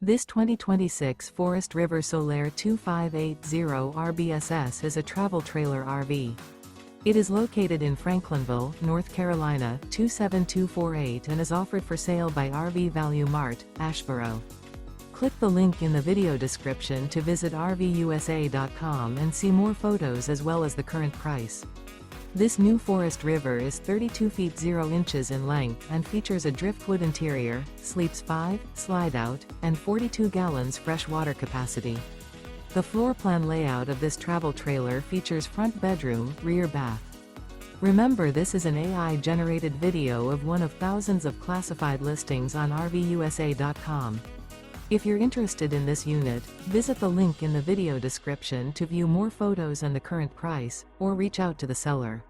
This 2026 Forest River Solaire 2580 RBSS is a travel trailer RV. It is located in Franklinville, North Carolina 27248 and is offered for sale by RV Value Mart, Asheboro. Click the link in the video description to visit RVUSA.com and see more photos as well as the current price. This new Forest River is 32 feet 0 inches in length and features a Driftwood interior, sleeps 5, Slideout, and 42 gallons fresh water capacity. The floor plan layout of this travel trailer features front bedroom, rear bath. Remember, this is an AI-generated video of one of thousands of classified listings on RVUSA.com. If you're interested in this unit, visit the link in the video description to view more photos and the current price, or reach out to the seller.